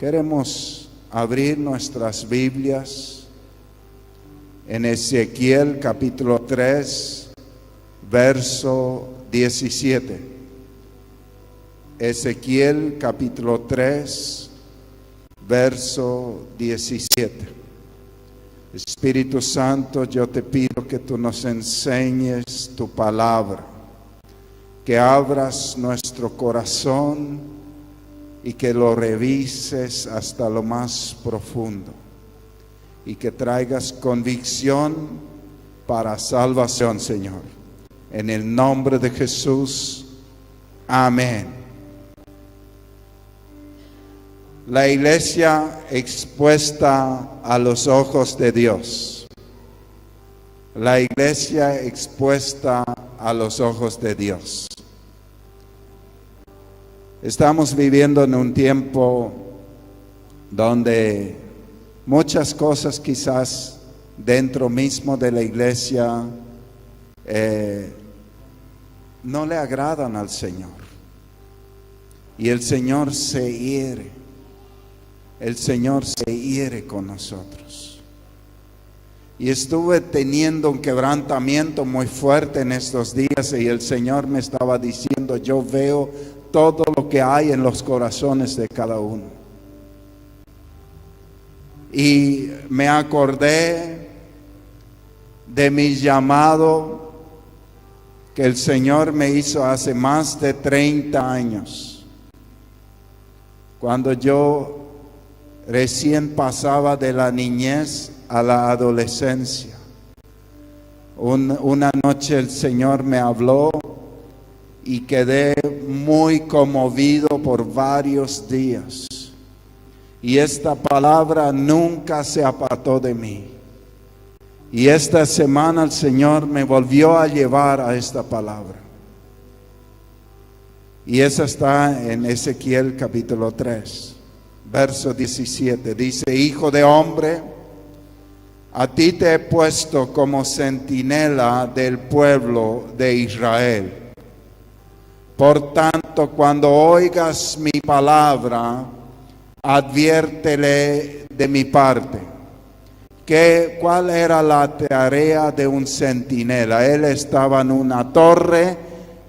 Queremos abrir nuestras Biblias en Ezequiel capítulo 3, verso 17. Ezequiel capítulo 3, verso 17. Espíritu Santo, yo te pido que tú nos enseñes tu palabra, que abras nuestro corazón y que lo revises hasta lo más profundo y que traigas convicción para salvación, Señor. En el nombre de Jesús, amén. La iglesia expuesta a los ojos de Dios. La iglesia expuesta a los ojos de Dios. Estamos viviendo en un tiempo donde muchas cosas quizás dentro mismo de la iglesia no le agradan al Señor. Y el Señor se hiere. El Señor se hiere con nosotros. Y estuve teniendo un quebrantamiento muy fuerte en estos días y el Señor me estaba diciendo, yo veo todo lo que hay en los corazones de cada uno. Y me acordé de mi llamado que el Señor me hizo hace más de 30 años. Cuando yo recién pasaba de la niñez a la adolescencia. Una noche el Señor me habló y quedé muy conmovido por varios días. Y esta palabra nunca se apartó de mí. Y esta semana el Señor me volvió a llevar a esta palabra. Y esa está en Ezequiel capítulo 3, verso 17. Dice, hijo de hombre, a ti te he puesto como centinela del pueblo de Israel. Por tanto, cuando oigas mi palabra, adviértele de mi parte. ¿Cuál era la tarea de un centinela? Él estaba en una torre,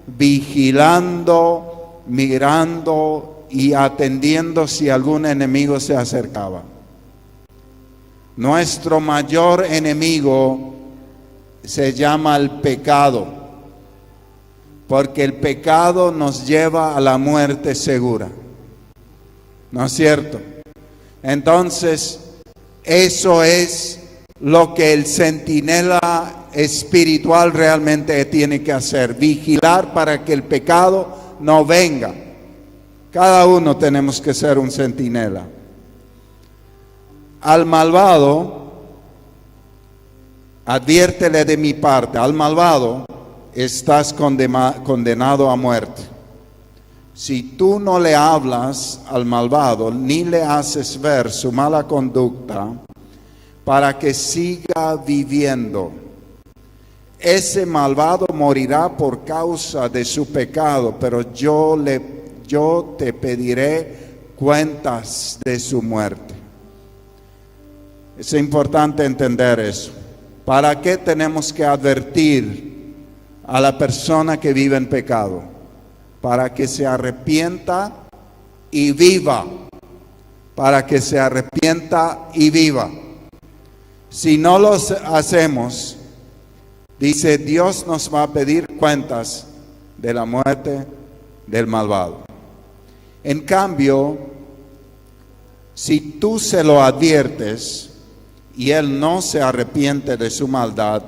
vigilando, mirando y atendiendo si algún enemigo se acercaba. Nuestro mayor enemigo se llama el pecado. Porque el pecado nos lleva a la muerte segura. ¿No es cierto? Entonces, eso es lo que el centinela espiritual realmente tiene que hacer. Vigilar para que el pecado no venga. Cada uno tenemos que ser un centinela. Al malvado, adviértele de mi parte, al malvado, estás condenado a muerte. Si tú no le hablas al malvado, ni le haces ver su mala conducta, para que siga viviendo, ese malvado morirá por causa de su pecado, pero yo te pediré cuentas de su muerte. Es importante entender eso. ¿Para qué tenemos que advertir a la persona que vive en pecado? Para que se arrepienta y viva. Para que se arrepienta y viva. Si no lo hacemos, dice, Dios nos va a pedir cuentas de la muerte del malvado. En cambio, si tú se lo adviertes y él no se arrepiente de su maldad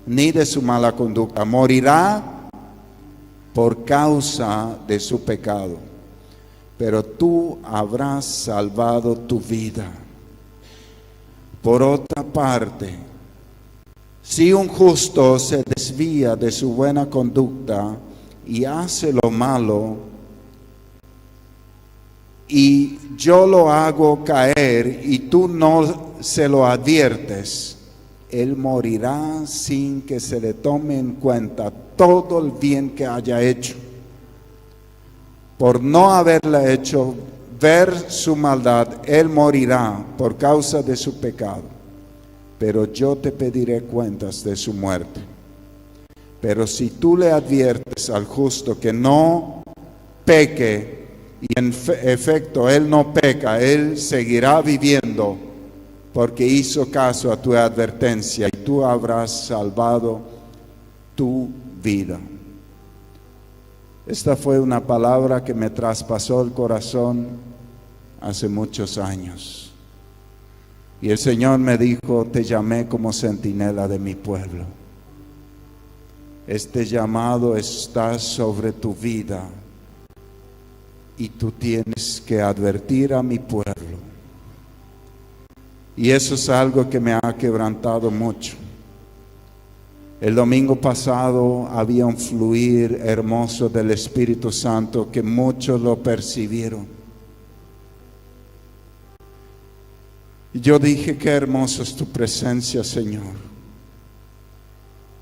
ni de su mala conducta, morirá por causa de su pecado, pero tú habrás salvado tu vida. Por otra parte, si un justo se desvía de su buena conducta y hace lo malo, y yo lo hago caer y tú no se lo adviertes, él morirá sin que se le tome en cuenta todo el bien que haya hecho. Por no haberle hecho ver su maldad, él morirá por causa de su pecado, pero yo te pediré cuentas de su muerte. Pero si tú le adviertes al justo que no peque, y en efecto él no peca, él seguirá viviendo porque hizo caso a tu advertencia y tú habrás salvado tu vida. Esta fue una palabra que me traspasó el corazón hace muchos años. Y el Señor me dijo, te llamé como centinela de mi pueblo. Este llamado está sobre tu vida y tú tienes que advertir a mi pueblo. Y eso es algo que me ha quebrantado mucho. El domingo pasado había un fluir hermoso del Espíritu Santo que muchos lo percibieron. Y yo dije, qué hermosa es tu presencia, Señor.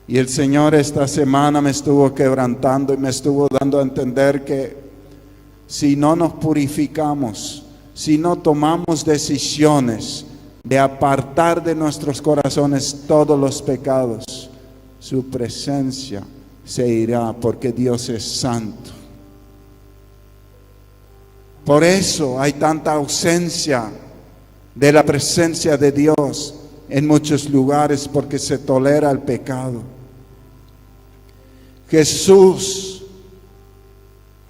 Y el Señor esta semana me estuvo quebrantando y me estuvo dando a entender que si no nos purificamos, si no tomamos decisiones de apartar de nuestros corazones todos los pecados, su presencia se irá, porque Dios es santo. Por eso hay tanta ausencia de la presencia de Dios en muchos lugares, porque se tolera el pecado. Jesús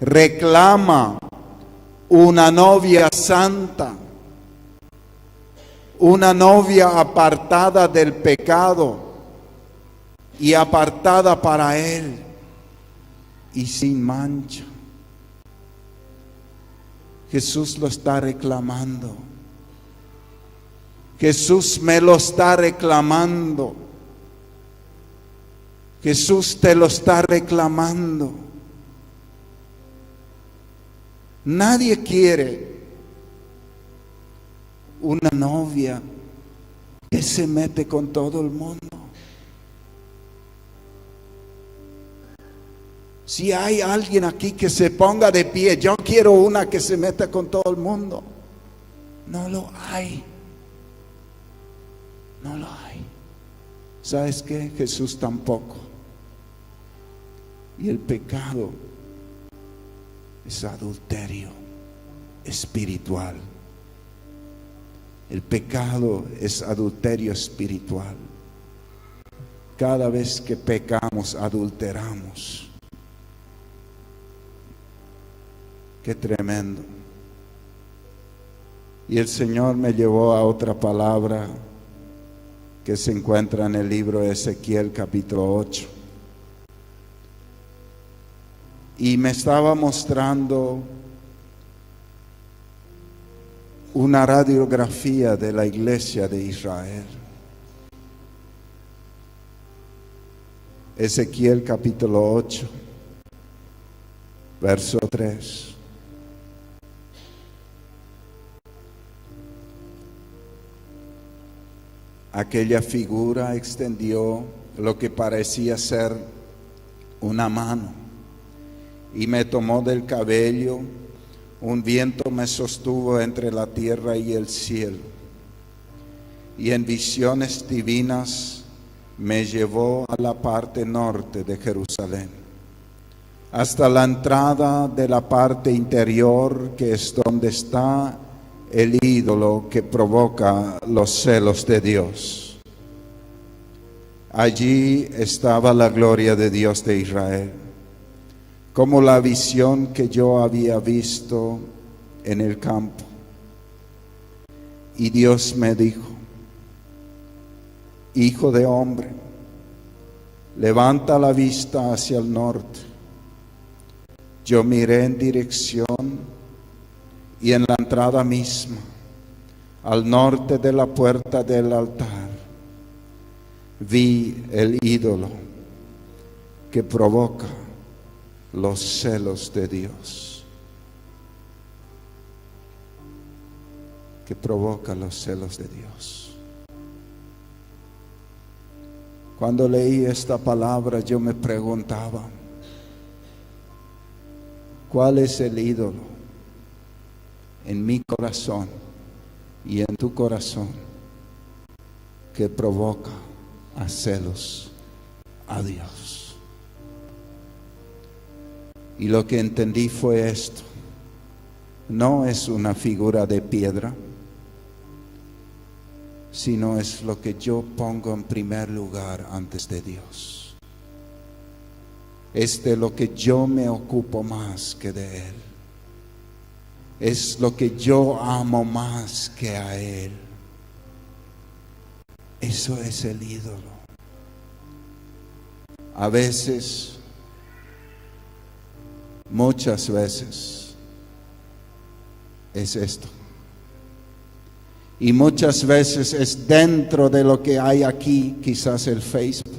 reclama una novia santa, una novia apartada del pecado y apartada para Él y sin mancha. Jesús lo está reclamando. Jesús me lo está reclamando. Jesús te lo está reclamando. Nadie quiere una novia que se mete con todo el mundo. Si hay alguien aquí que se ponga de pie, yo quiero una que se meta con todo el mundo. No lo hay. No lo hay. ¿Sabes qué? Jesús tampoco. Y el pecado es adulterio espiritual. El pecado es adulterio espiritual. Cada vez que pecamos, adulteramos. Qué tremendo. Y el Señor me llevó a otra palabra que se encuentra en el libro de Ezequiel capítulo 8. Y me estaba mostrando una radiografía de la iglesia de Israel. Ezequiel capítulo 8, verso 3. Aquella figura extendió lo que parecía ser una mano y me tomó del cabello. Un viento me sostuvo entre la tierra y el cielo, y en visiones divinas me llevó a la parte norte de Jerusalén, hasta la entrada de la parte interior, que es donde está el ídolo que provoca los celos de Dios. Allí estaba la gloria de Dios de Israel, como la visión que yo había visto en el campo. Y Dios me dijo: hijo de hombre, levanta la vista hacia el norte. Yo miré en dirección, y en la entrada misma, al norte de la puerta del altar, vi el ídolo que provoca los celos de Dios. Que provoca los celos de Dios. Cuando leí esta palabra, yo me preguntaba, ¿cuál es el ídolo en mi corazón y en tu corazón que provoca a celos a Dios. Y lo que entendí fue esto: no es una figura de piedra, sino es lo que yo pongo en primer lugar antes de Dios. Es de lo que yo me ocupo más que de Él. Es lo que yo amo más que a Él. Eso es el ídolo. A veces, muchas veces, es esto. Y muchas veces es dentro de lo que hay aquí, quizás el Facebook,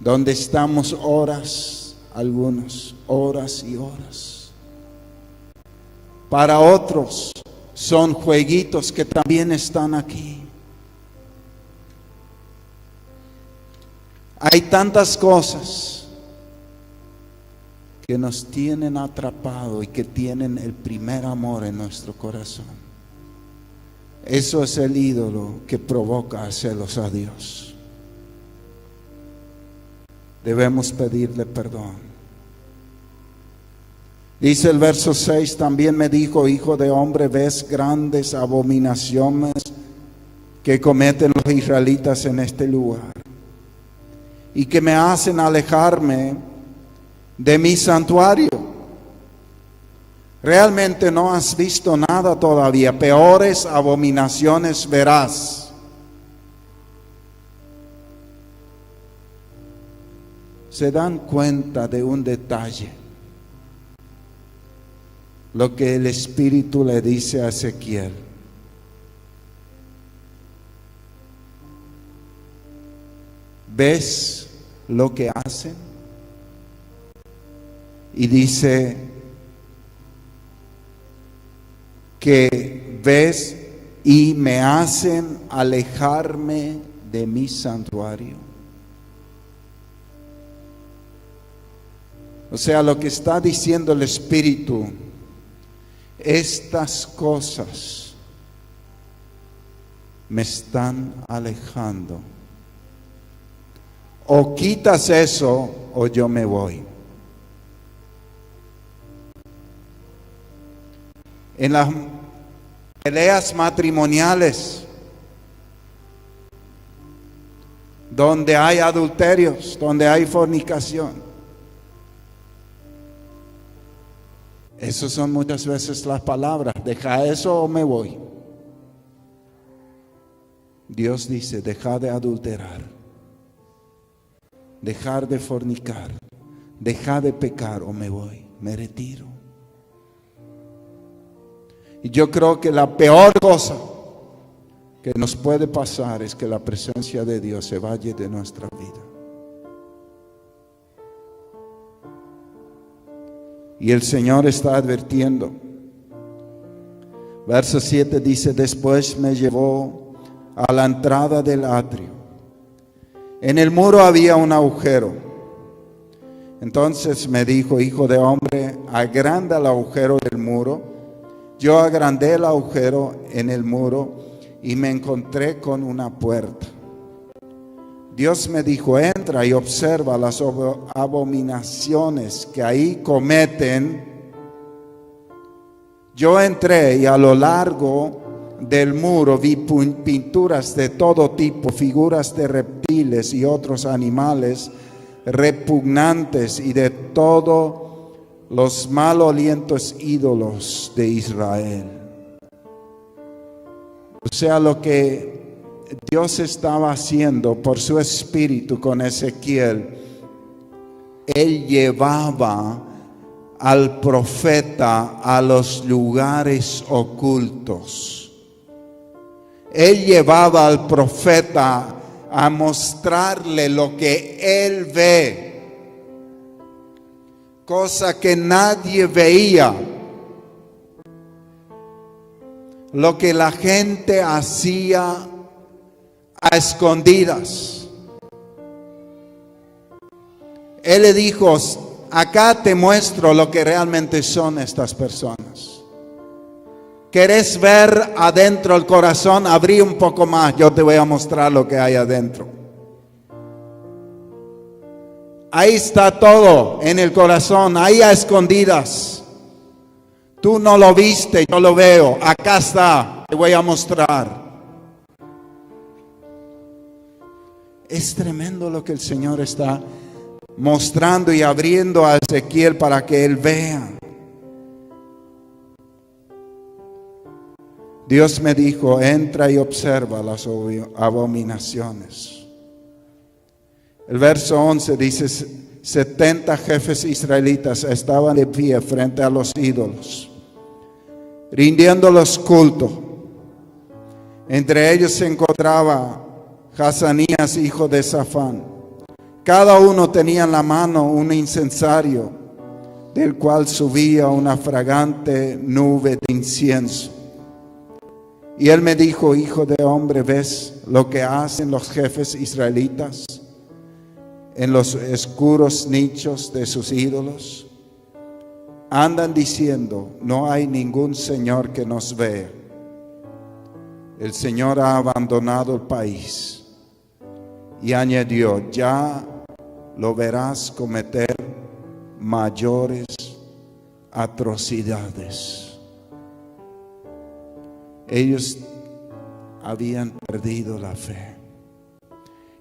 donde estamos horas, algunos, horas y horas. Para otros son jueguitos que también están aquí. Hay tantas cosas que nos tienen atrapado y que tienen el primer amor en nuestro corazón. Eso es el ídolo que provoca a celos a Dios. Debemos pedirle perdón. Dice el verso 6, también me dijo: hijo de hombre, ¿ves grandes abominaciones que cometen los israelitas en este lugar? Y que me hacen alejarme de mi santuario. Realmente no has visto nada todavía. Peores abominaciones verás. Se dan cuenta de un detalle. Lo que el Espíritu le dice a Ezequiel. ¿Ves lo que hacen? Y dice que ves y me hacen alejarme de mi santuario. O sea, lo que está diciendo el Espíritu: estas cosas me están alejando. O quitas eso o yo me voy. En las peleas matrimoniales, donde hay adulterios, donde hay fornicación, esas son muchas veces las palabras: deja eso o me voy. Dios dice: deja de adulterar, dejar de fornicar, deja de pecar o me voy, me retiro. Y yo creo que la peor cosa que nos puede pasar es que la presencia de Dios se vaya de nuestra vida. Y el Señor está advirtiendo. Verso 7 dice: después me llevó a la entrada del atrio. En el muro había un agujero. Entonces me dijo: hijo de hombre, agranda el agujero del muro. Yo agrandé el agujero en el muro y me encontré con una puerta. Dios me dijo: entra y observa las abominaciones que ahí cometen. Yo entré y a lo largo del muro vi pinturas de todo tipo, figuras de reptiles y otros animales repugnantes y de todos los malolientos ídolos de Israel. O sea, lo que Dios estaba haciendo por su Espíritu con Ezequiel, Él llevaba al profeta a los lugares ocultos. Él llevaba al profeta a mostrarle lo que él ve, cosa que nadie veía, lo que la gente hacía a escondidas. Él le dijo: acá te muestro lo que realmente son estas personas. ¿Querés ver adentro el corazón? Abrí un poco más, yo te voy a mostrar lo que hay adentro. Ahí está todo en el corazón, ahí a escondidas. Tú no lo viste, yo lo veo. Acá está, te voy a mostrar. Es tremendo lo que el Señor está mostrando y abriendo a Ezequiel para que él vea. Dios me dijo, entra y observa las abominaciones. El verso 11 dice, 70 jefes israelitas estaban de pie frente a los ídolos, rindiéndolos culto. Entre ellos se encontraba Hazanías, hijo de Safán. Cada uno tenía en la mano un incensario, del cual subía una fragante nube de incienso. Y él me dijo, hijo de hombre, ¿ves lo que hacen los jefes israelitas en los oscuros nichos de sus ídolos? Andan diciendo, no hay ningún Señor que nos vea. El Señor ha abandonado el país. Y añadió, ya lo verás cometer mayores atrocidades. Ellos habían perdido la fe.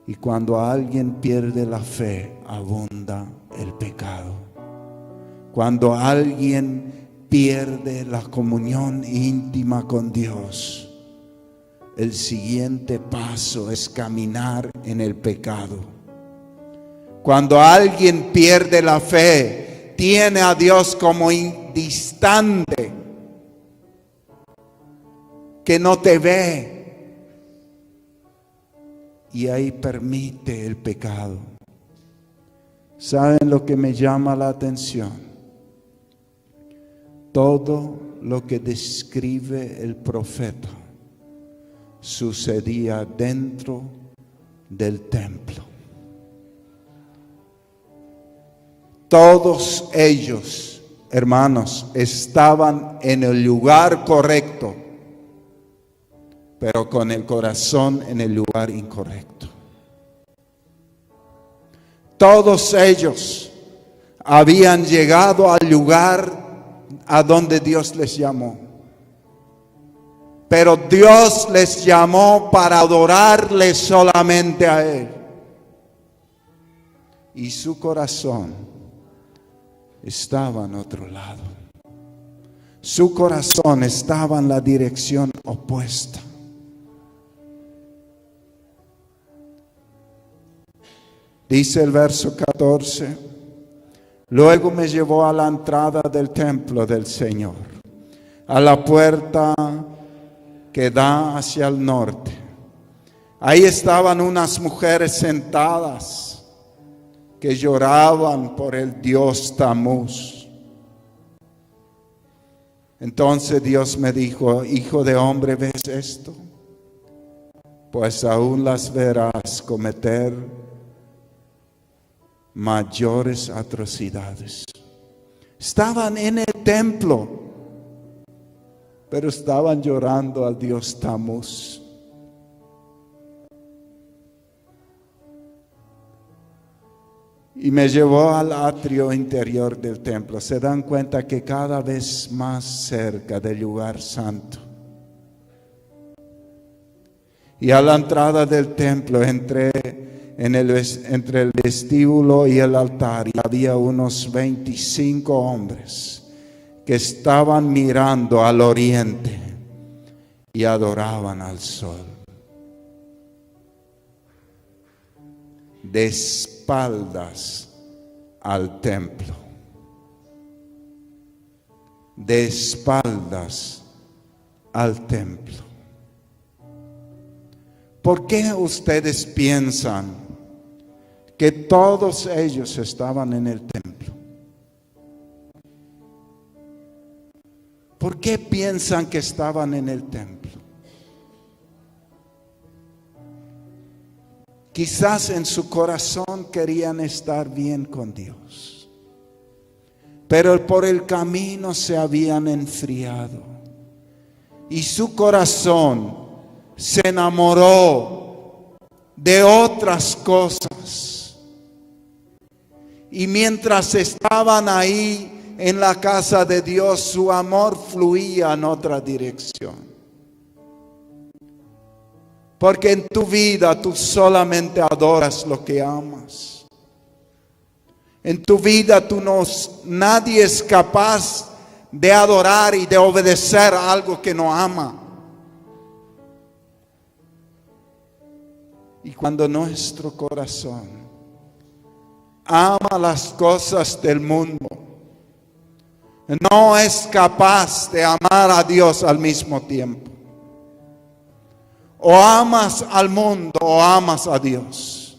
Y cuando alguien pierde la fe, abunda el pecado. Cuando alguien pierde la comunión íntima con Dios, el siguiente paso es caminar en el pecado. Cuando alguien pierde la fe, tiene a Dios como distante, que no te ve, y ahí permite el pecado. ¿Saben lo que me llama la atención? Todo lo que describe el profeta sucedía dentro del templo. Todos ellos, hermanos, estaban en el lugar correcto, pero con el corazón en el lugar incorrecto. Todos ellos habían llegado al lugar a donde Dios les llamó. Pero Dios les llamó para adorarle solamente a Él. Y su corazón estaba en otro lado. Su corazón estaba en la dirección opuesta. Dice el verso 14, luego me llevó a la entrada del templo del Señor, a la puerta que da hacia el norte. Ahí estaban unas mujeres sentadas que lloraban por el dios Tamuz. Entonces Dios me dijo, hijo de hombre, ¿ves esto? Pues aún las verás cometer mayores atrocidades. Estaban en el templo, pero estaban llorando al dios Tamuz. Y me llevó al atrio interior del templo. Se dan cuenta que cada vez más cerca del lugar santo. Y a la entrada del templo entré entre el vestíbulo y el altar, y había unos 25 hombres que estaban mirando al oriente y adoraban al sol. De espaldas al templo. De espaldas al templo. ¿Por qué ustedes piensan que todos ellos estaban en el templo? ¿Por qué piensan que estaban en el templo? Quizás en su corazón querían estar bien con Dios, pero por el camino se habían enfriado y su corazón se enamoró de otras cosas. Y mientras estaban ahí en la casa de Dios, su amor fluía en otra dirección. Porque en tu vida tú solamente adoras lo que amas. En tu vida nadie es capaz de adorar y de obedecer algo que no ama. Y cuando nuestro corazón ama las cosas del mundo, no es capaz de amar a Dios al mismo tiempo. O amas al mundo o amas a Dios.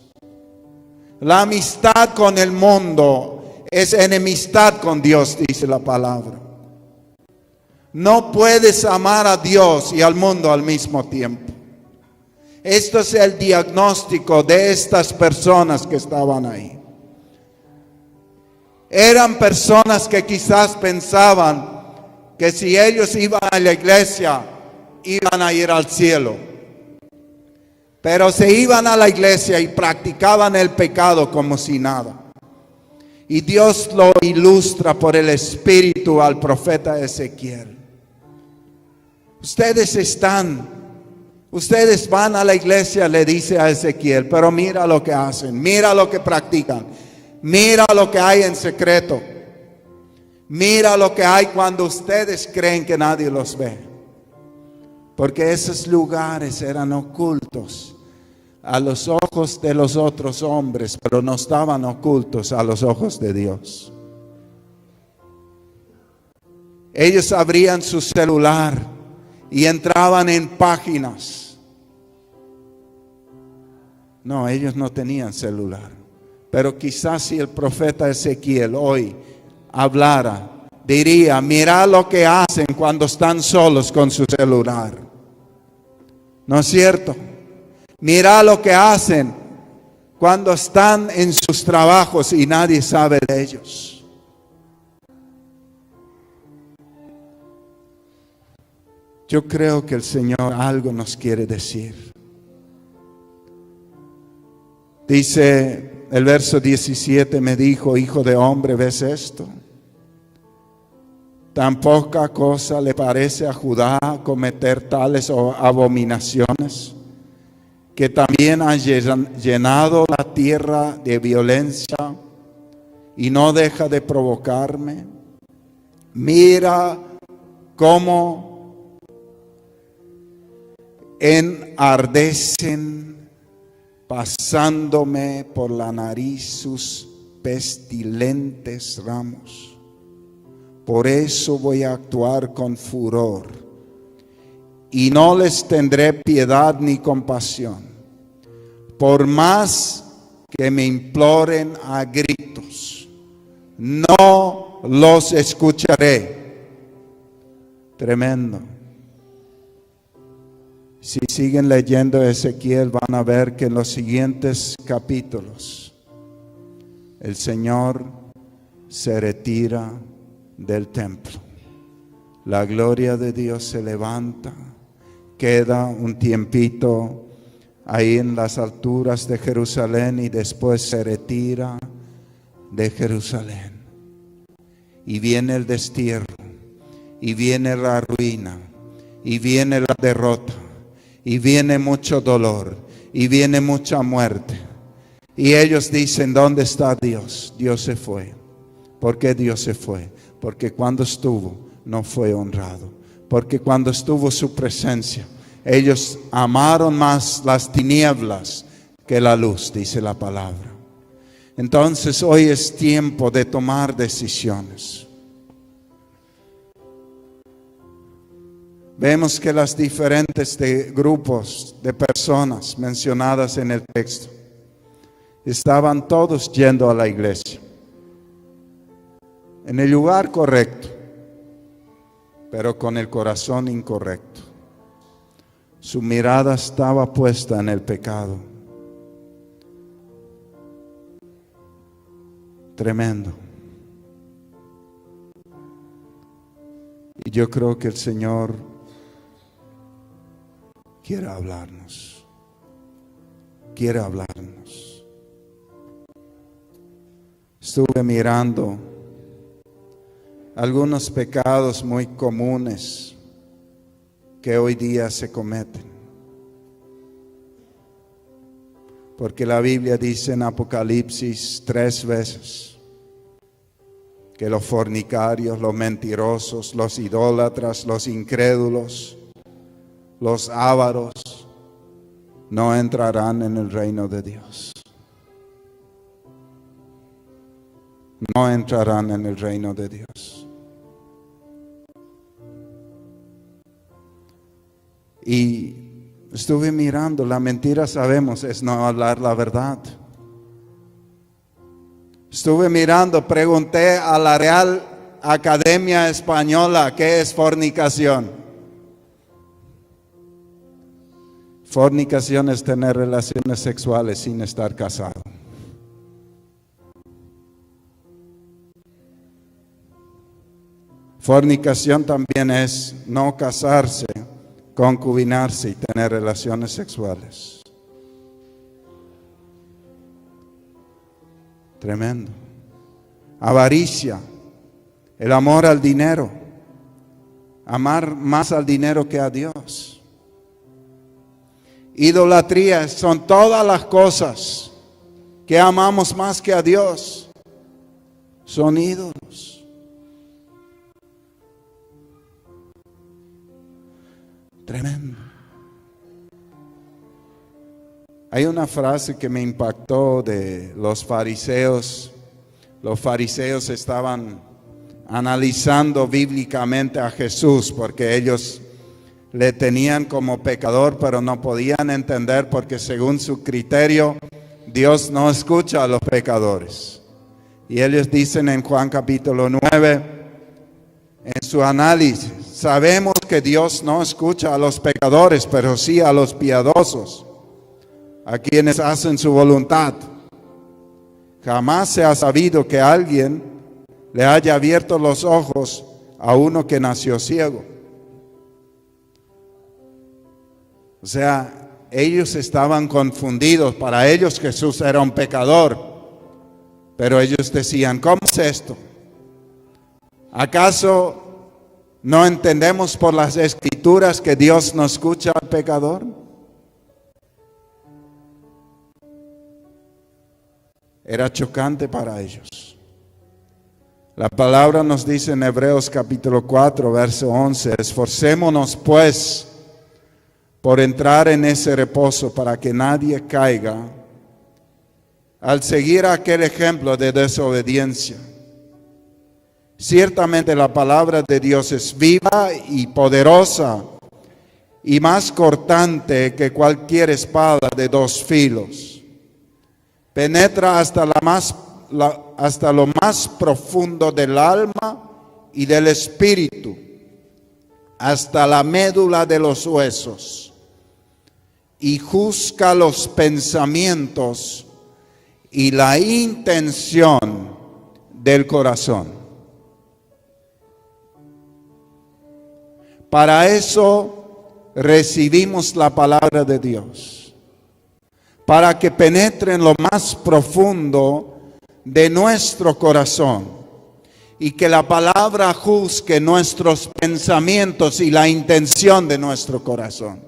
La amistad con el mundo es enemistad con Dios, dice la palabra. No puedes amar a Dios y al mundo al mismo tiempo. Esto es el diagnóstico de estas personas que estaban ahí. Eran personas que quizás pensaban que si ellos iban a la iglesia, iban a ir al cielo. Pero se iban a la iglesia y practicaban el pecado como si nada. Y Dios lo ilustra por el Espíritu al profeta Ezequiel. Ustedes van a la iglesia, le dice a Ezequiel, pero mira lo que hacen, mira lo que practican, mira lo que hay en secreto, mira lo que hay cuando ustedes creen que nadie los ve. Porque esos lugares eran ocultos a los ojos de los otros hombres, pero no estaban ocultos a los ojos de Dios. Ellos abrían su celular y entraban en páginas. No, ellos no tenían celular. Pero quizás si el profeta Ezequiel hoy hablara, diría, mira lo que hacen cuando están solos con su celular. ¿No es cierto? Mira lo que hacen cuando están en sus trabajos y nadie sabe de ellos. Yo creo que el Señor algo nos quiere decir. Dice el verso 17, me dijo, hijo de hombre, ¿ves esto? ¿Tan poca cosa le parece a Judá cometer tales abominaciones, que también han llenado la tierra de violencia y no deja de provocarme? Mira cómo enardecen pasándome por la nariz sus pestilentes ramos. Por eso voy a actuar con furor y no les tendré piedad ni compasión, por más que me imploren a gritos, no los escucharé. Tremendo. Si siguen leyendo Ezequiel, van a ver que en los siguientes capítulos el Señor se retira del templo. La gloria de Dios se levanta, queda un tiempito ahí en las alturas de Jerusalén y después se retira de Jerusalén. Y viene el destierro, y viene la ruina, y viene la derrota, y viene mucho dolor, y viene mucha muerte. Y ellos dicen, ¿dónde está Dios? Dios se fue. ¿Por qué Dios se fue? Porque cuando estuvo no fue honrado. Porque cuando estuvo su presencia, ellos amaron más las tinieblas que la luz, dice la palabra. Entonces hoy es tiempo de tomar decisiones. Vemos que las diferentes grupos de personas mencionadas en el texto estaban todos yendo a la iglesia, en el lugar correcto, pero con el corazón incorrecto. Su mirada estaba puesta en el pecado. Tremendo. Y yo creo que el Señor quiere hablarnos. Quiere hablarnos. Estuve mirando algunos pecados muy comunes que hoy día se cometen. Porque la Biblia dice en Apocalipsis 3 veces que los fornicarios, los mentirosos, los idólatras, los incrédulos, los ávaros no entrarán en el reino de Dios. No entrarán en el reino de Dios. Y estuve mirando, la mentira sabemos es no hablar la verdad. Estuve mirando, pregunté a la Real Academia Española qué es fornicación. Fornicación es tener relaciones sexuales sin estar casado. Fornicación también es no casarse, concubinarse y tener relaciones sexuales. Tremendo. Avaricia, el amor al dinero, amar más al dinero que a Dios. Idolatría son todas las cosas que amamos más que a Dios. Son ídolos. Tremendo. Hay una frase que me impactó de los fariseos. Los fariseos estaban analizando bíblicamente a Jesús porque ellos le tenían como pecador, pero no podían entender porque según su criterio Dios no escucha a los pecadores. Y ellos dicen en Juan capítulo 9, en su análisis, sabemos que Dios no escucha a los pecadores, pero sí a los piadosos, a quienes hacen su voluntad. Jamás se ha sabido que alguien le haya abierto los ojos a uno que nació ciego. O sea, ellos estaban confundidos. Para ellos Jesús era un pecador. Pero ellos decían, ¿cómo es esto? ¿Acaso no entendemos por las Escrituras que Dios no escucha al pecador? Era chocante para ellos. La palabra nos dice en Hebreos capítulo 4, verso 11, esforcémonos pues por entrar en ese reposo para que nadie caiga al seguir aquel ejemplo de desobediencia. Ciertamente la palabra de Dios es viva y poderosa y más cortante que cualquier espada de dos filos. Penetra hasta lo más profundo del alma y del espíritu, hasta la médula de los huesos, y juzga los pensamientos y la intención del corazón. Para eso recibimos la palabra de Dios, para que penetre en lo más profundo de nuestro corazón y que la palabra juzgue nuestros pensamientos y la intención de nuestro corazón.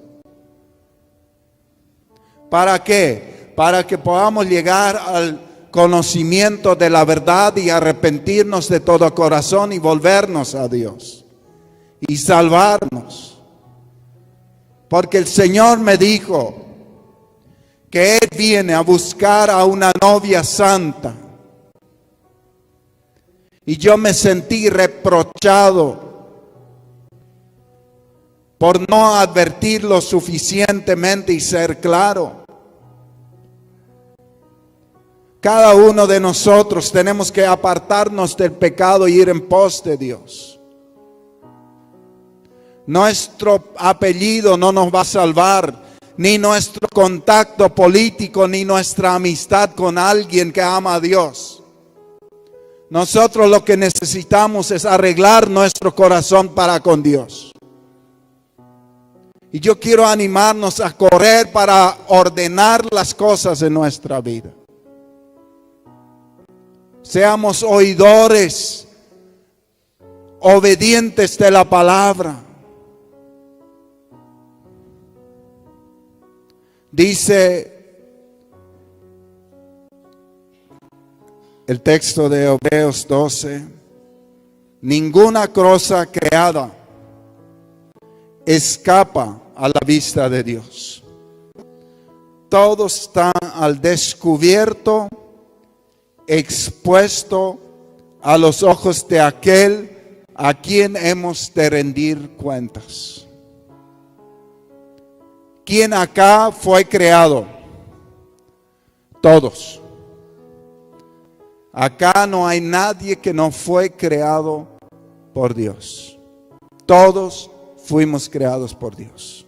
¿Para qué? Para que podamos llegar al conocimiento de la verdad y arrepentirnos de todo corazón y volvernos a Dios y salvarnos. Porque el Señor me dijo que Él viene a buscar a una novia santa. Y yo me sentí reprochado por no advertirlo suficientemente y ser claro. Cada uno de nosotros tenemos que apartarnos del pecado y ir en pos de Dios. Nuestro apellido no nos va a salvar, ni nuestro contacto político, ni nuestra amistad con alguien que ama a Dios. Nosotros lo que necesitamos es arreglar nuestro corazón para con Dios. Y yo quiero animarnos a correr para ordenar las cosas en nuestra vida. Seamos oidores, obedientes de la palabra. Dice el texto de Hebreos 12, ninguna cosa creada escapa a la vista de Dios. Todo está al descubierto, expuesto a los ojos de aquel a quien hemos de rendir cuentas. ¿Quién acá fue creado? Todos. Acá no hay nadie que no fue creado por Dios. Todos fuimos creados por Dios.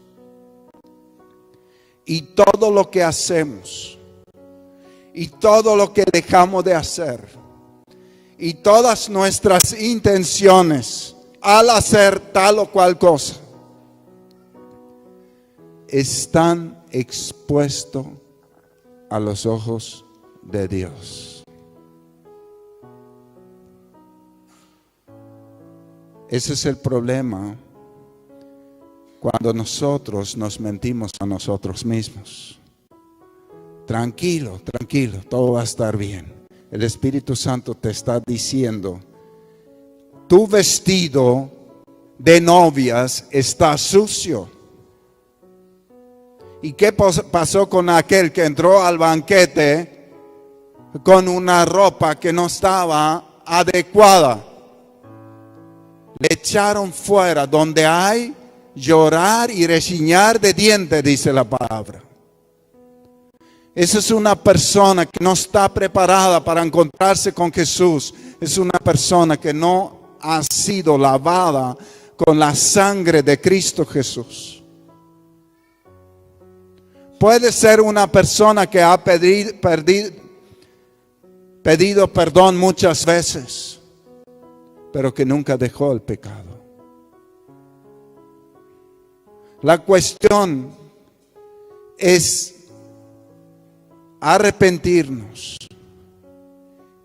Y todo lo que hacemos, y todo lo que dejamos de hacer, y todas nuestras intenciones al hacer tal o cual cosa, están expuestos a los ojos de Dios. Ese es el problema cuando nosotros nos mentimos a nosotros mismos. Tranquilo, tranquilo, todo va a estar bien. El Espíritu Santo te está diciendo, tu vestido de novias está sucio. ¿Y qué pasó con aquel que entró al banquete con una ropa que no estaba adecuada? Le echaron fuera. Donde hay llorar y rechinar de dientes, dice la palabra. Esa es una persona que no está preparada para encontrarse con Jesús. Es una persona que no ha sido lavada con la sangre de Cristo Jesús. Puede ser una persona que ha pedido perdón muchas veces, pero que nunca dejó el pecado. La cuestión es arrepentirnos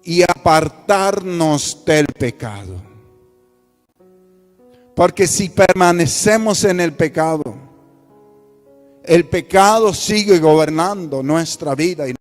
y apartarnos del pecado. Porque si permanecemos en el pecado sigue gobernando nuestra vida y